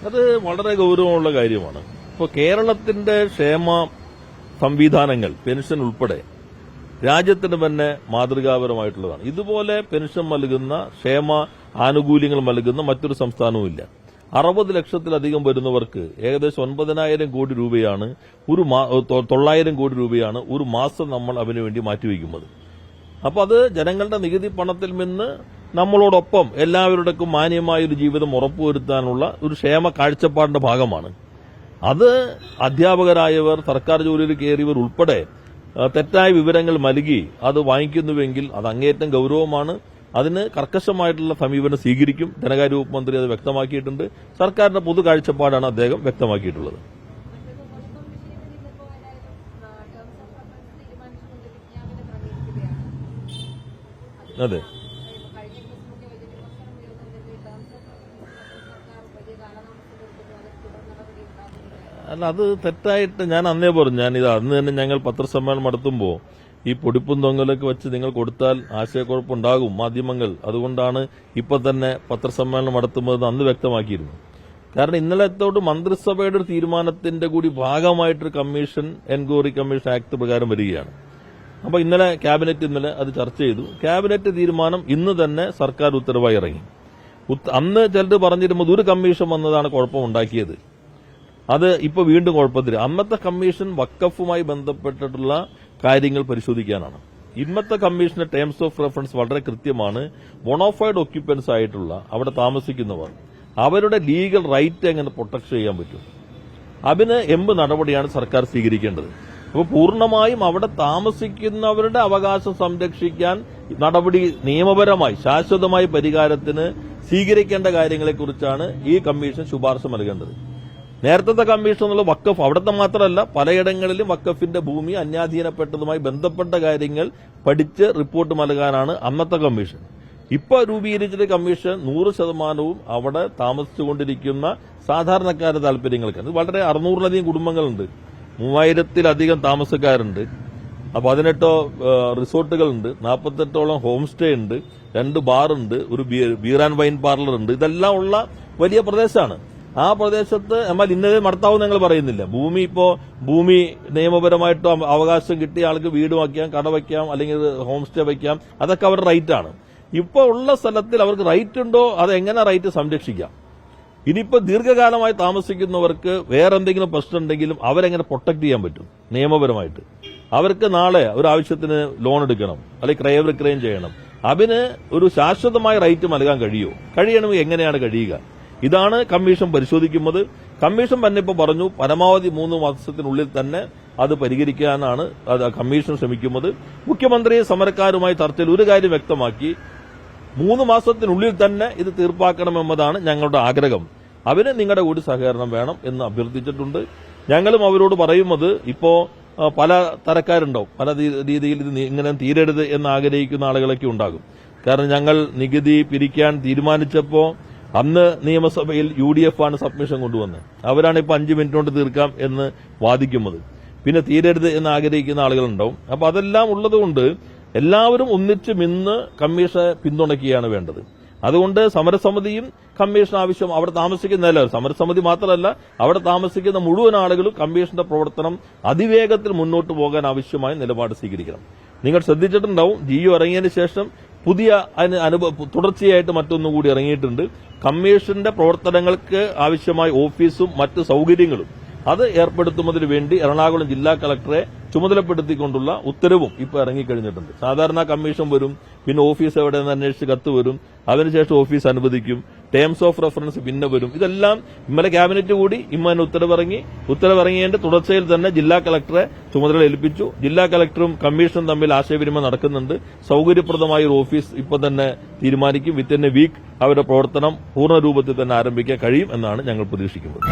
അത് വളരെ ഗൌരവമുള്ള കാര്യമാണ്. ഇപ്പോൾ കേരളത്തിന്റെ ക്ഷേമ സംവിധാനങ്ങൾ പെൻഷൻ ഉൾപ്പെടെ രാജ്യത്തിന് തന്നെ മാതൃകാപരമായിട്ടുള്ളതാണ്. ഇതുപോലെ പെൻഷൻ നൽകുന്ന ക്ഷേമ ആനുകൂല്യങ്ങൾ നൽകുന്ന മറ്റൊരു സംസ്ഥാനവുമില്ല. 60 ലക്ഷത്തിലധികം വരുന്നവർക്ക് ഏകദേശം 9,000 കോടി രൂപയാണ് 900 കോടി രൂപയാണ് ഒരു മാസം നമ്മൾ അതിനുവേണ്ടി മാറ്റിവെക്കുന്നത്. അപ്പോൾ അത് ജനങ്ങളുടെ നികുതി പണത്തിൽ നിന്ന് നമ്മളോടൊപ്പം എല്ലാവരുടെക്കും മാന്യമായൊരു ജീവിതം ഉറപ്പുവരുത്താനുള്ള ഒരു ക്ഷേമ കാഴ്ചപ്പാടിന്റെ ഭാഗമാണ്. അത് അധ്യാപകരായവർ, സർക്കാർ ജോലിയിൽ കയറിയവർ ഉൾപ്പെടെ തെറ്റായ വിവരങ്ങൾ നൽകി അത് വാങ്ങിക്കുന്നുവെങ്കിൽ അത് അങ്ങേയറ്റം ഗൌരവമാണ്. അതിന് കർക്കശമായിട്ടുള്ള സമീപനം സ്വീകരിക്കും. ധനകാര്യ വകുപ്പ് മന്ത്രി അത് വ്യക്തമാക്കിയിട്ടുണ്ട്. സർക്കാരിന്റെ പൊതു കാഴ്ചപ്പാടാണ് അദ്ദേഹം വ്യക്തമാക്കിയിട്ടുള്ളത്. അതെ, അല്ല, അത് തെറ്റായിട്ട് ഞാൻ അന്നേ പറഞ്ഞു. ഞാനിത് അന്ന് തന്നെ ഞങ്ങൾ പത്രസമ്മേളനം നടത്തുമ്പോൾ ഈ പൊടിപ്പും തൊങ്ങലൊക്കെ വെച്ച് നിങ്ങൾ കൊടുത്താൽ ആശയക്കുഴപ്പമുണ്ടാകും മാധ്യമങ്ങൾ, അതുകൊണ്ടാണ് ഇപ്പൊ തന്നെ പത്രസമ്മേളനം നടത്തുന്നത് അന്ന് വ്യക്തമാക്കിയിരുന്നു. കാരണം ഇന്നലത്തോട് മന്ത്രിസഭയുടെ ഒരു തീരുമാനത്തിന്റെ കൂടി ഭാഗമായിട്ടൊരു കമ്മീഷൻ, എൻക്വയറി കമ്മീഷൻ ആക്ട് പ്രകാരം വരികയാണ്. അപ്പോൾ ഇന്നലെ ക്യാബിനറ്റ് അത് ചർച്ച ചെയ്തു. ക്യാബിനറ്റ് തീരുമാനം ഇന്ന് തന്നെ സർക്കാർ ഉത്തരവായി ഇറങ്ങി. അന്ന് ചിലർ പറഞ്ഞിരുന്നത് ഒരു കമ്മീഷൻ വന്നതാണ് കുഴപ്പമുണ്ടാക്കിയത്. അത് ഇപ്പൊ വീണ്ടും കുഴപ്പത്തിൽ. അന്നത്തെ കമ്മീഷൻ വഖഫുമായി ബന്ധപ്പെട്ടിട്ടുള്ള കാര്യങ്ങൾ പരിശോധിക്കാനാണ്. ഇന്നത്തെ കമ്മീഷന്റെ ടേംസ് ഓഫ് റെഫറൻസ് വളരെ കൃത്യമാണ്. ബോണോഫൈഡ് ഒക്യുപ്പൻസ് ആയിട്ടുള്ള അവിടെ താമസിക്കുന്നവർ അവരുടെ ലീഗൽ റൈറ്റ് എങ്ങനെ പ്രൊട്ടക്ട് ചെയ്യാൻ പറ്റും, അതിന് നടപടിയാണ് സർക്കാർ സ്വീകരിക്കേണ്ടത്. അപ്പോൾ പൂർണ്ണമായും അവിടെ താമസിക്കുന്നവരുടെ അവകാശം സംരക്ഷിക്കാൻ നടപടി നിയമപരമായി ശാശ്വതമായ പരിഹാരത്തിന് സ്വീകരിക്കേണ്ട കാര്യങ്ങളെക്കുറിച്ചാണ് ഈ കമ്മീഷൻ ശുപാർശ നൽകേണ്ടത്. നേരത്തെ കമ്മീഷൻ എന്നുള്ള വഖഫ് അവിടുത്തെ മാത്രമല്ല പലയിടങ്ങളിലും വഖഫിന്റെ ഭൂമി അന്യാധീനപ്പെട്ടതുമായി ബന്ധപ്പെട്ട കാര്യങ്ങൾ പഠിച്ച് റിപ്പോർട്ട് നൽകാനാണ് അന്നത്തെ കമ്മീഷൻ. ഇപ്പോൾ രൂപീകരിച്ചിട്ട് കമ്മീഷൻ 100% അവിടെ താമസിച്ചുകൊണ്ടിരിക്കുന്ന സാധാരണക്കാരുടെ താല്പര്യങ്ങൾക്കാണ്. വളരെ 600-ലധികം കുടുംബങ്ങളുണ്ട്, 3000-ലധികം താമസക്കാരുണ്ട്, 18 റിസോർട്ടുകളുണ്ട്, 48ഓളം ഹോം സ്റ്റേ ഉണ്ട്, 2 ബാറുണ്ട്, ഒരു ബീർ ആൻഡ് വൈൻ പാർലർ ഉണ്ട്. ഇതെല്ലാം ഉള്ള വലിയ പ്രദേശമാണ്. ആ പ്രദേശത്ത് എന്നാൽ ഇന്നത് നടത്താവെന്ന് ഞങ്ങൾ പറയുന്നില്ല. ഭൂമി നിയമപരമായിട്ട് അവകാശം കിട്ടിയ ആൾക്ക് വീട് വയ്ക്കാം, കട വയ്ക്കാം, അല്ലെങ്കിൽ ഹോം സ്റ്റേ വയ്ക്കാം. അതൊക്കെ അവരുടെ റൈറ്റാണ്. ഇപ്പോൾ ഉള്ള സ്ഥലത്തിൽ അവർക്ക് റൈറ്റ് ഉണ്ടോ, അതെങ്ങനെ റൈറ്റ് സംരക്ഷിക്കാം. ഇനിയിപ്പോൾ ദീർഘകാലമായി താമസിക്കുന്നവർക്ക് വേറെ എന്തെങ്കിലും പ്രശ്നം ഉണ്ടെങ്കിലും അവരെങ്ങനെ പ്രൊട്ടക്ട് ചെയ്യാൻ പറ്റും നിയമപരമായിട്ട്. അവർക്ക് നാളെ ഒരു ആവശ്യത്തിന് ലോൺ എടുക്കണം, അല്ലെങ്കിൽ ക്രയവിക്രയം ചെയ്യണം. അതിന് ഒരു ശാശ്വതമായ റൈറ്റ് നൽകാൻ കഴിയണമെങ്കിൽ എങ്ങനെയാണ് കഴിയുക? ഇതാണ് കമ്മീഷൻ പരിശോധിക്കുന്നത്. കമ്മീഷൻ തന്നെ ഇപ്പോൾ പറഞ്ഞു പരമാവധി 3 മാസത്തിനുള്ളിൽ തന്നെ അത് പരിഹരിക്കാനാണ് കമ്മീഷൻ ശ്രമിക്കുന്നത്. മുഖ്യമന്ത്രി സമരക്കാരുമായി ചർച്ചയിൽ ഒരു കാര്യം വ്യക്തമാക്കി, 3 മാസത്തിനുള്ളിൽ തന്നെ ഇത് തീർപ്പാക്കണമെന്നതാണ് ഞങ്ങളുടെ ആഗ്രഹം. അതിന് നിങ്ങളുടെ കൂടി സഹകരണം വേണം എന്ന് അഭ്യർത്ഥിച്ചിട്ടുണ്ട്. ഞങ്ങളും അവരോട് പറയുന്നത്, ഇപ്പോ പല തരക്കാരുണ്ടാവും, പല രീതിയിൽ ഇത് ഇങ്ങനെ തീരരുത് എന്ന് ആഗ്രഹിക്കുന്ന ആളുകളൊക്കെ ഉണ്ടാകും. കാരണം ഞങ്ങൾ നികുതി പിരിക്കാൻ തീരുമാനിച്ചപ്പോൾ അന്ന് നിയമസഭയിൽ UDF ആണ് സബ്മിഷൻ കൊണ്ടുവന്നത്. അവരാണ് ഇപ്പോൾ 5 മിനിറ്റ് കൊണ്ട് തീർക്കാം എന്ന് വാദിക്കുന്നത്. പിന്നെ തീരരുത് എന്ന് ആഗ്രഹിക്കുന്ന ആളുകളുണ്ടാവും. അപ്പോൾ അതെല്ലാം ഉള്ളതുകൊണ്ട് എല്ലാവരും ഒന്നിച്ച് നിന്ന് കമ്മീഷനെ പിന്തുണയ്ക്കുകയാണ് വേണ്ടത്. അതുകൊണ്ട് സമരസമിതിയും കമ്മീഷൻ ആവശ്യം അവിടെ താമസിക്കുന്ന സമരസമിതി മാത്രമല്ല, അവിടെ താമസിക്കുന്ന മുഴുവൻ ആളുകളും കമ്മീഷന്റെ പ്രവർത്തനം അതിവേഗത്തിൽ മുന്നോട്ട് പോകാൻ ആവശ്യമായ നിലപാട് സ്വീകരിക്കണം. നിങ്ങൾ ശ്രദ്ധിച്ചിട്ടുണ്ടാവും, GU ഇറങ്ങിയതിന് ശേഷം പുതിയ തുടർച്ചയായിട്ട് മറ്റൊന്നുകൂടി ഇറങ്ങിയിട്ടുണ്ട്. കമ്മീഷന്റെ പ്രവർത്തനങ്ങൾക്ക് ആവശ്യമായ ഓഫീസും മറ്റ് സൌകര്യങ്ങളും അത് ഏർപ്പെടുത്തുന്നതിന് വേണ്ടി എറണാകുളം ജില്ലാ കളക്ടറെ ചുമതലപ്പെടുത്തിക്കൊണ്ടുള്ള ഉത്തരവും ഇപ്പോൾ ഇറങ്ങിക്കഴിഞ്ഞിട്ടുണ്ട്. സാധാരണ കമ്മീഷൻ വരും, പിന്നെ ഓഫീസ് എവിടെയെന്ന് അന്വേഷിച്ച് കത്ത് വരും, അതിനുശേഷം ഓഫീസ് അനുവദിക്കും, ടേംസ് ഓഫ് റെഫറൻസ് പിന്നെ വരും. ഇതെല്ലാം ഇന്നലെ ക്യാബിനറ്റ് കൂടി ഇമ്മന് ഉത്തരവിറങ്ങിയതിന്റെ തുടർച്ചയിൽ തന്നെ ജില്ലാ കളക്ടറെ ചുമതല ഏൽപ്പിച്ചു. ജില്ലാ കളക്ടറും കമ്മീഷനും തമ്മിൽ ആശയവിനിമയം നടക്കുന്നുണ്ട്. സൌകര്യപ്രദമായ ഒരു ഓഫീസ് ഇപ്പോൾ തന്നെ തീരുമാനിക്കും. വിത്തിൻ എ വീക്ക് അവരുടെ പ്രവർത്തനം പൂർണ്ണ രൂപത്തിൽ തന്നെ ആരംഭിക്കാൻ കഴിയും എന്നാണ് ഞങ്ങൾ പ്രതീക്ഷിക്കുന്നത്.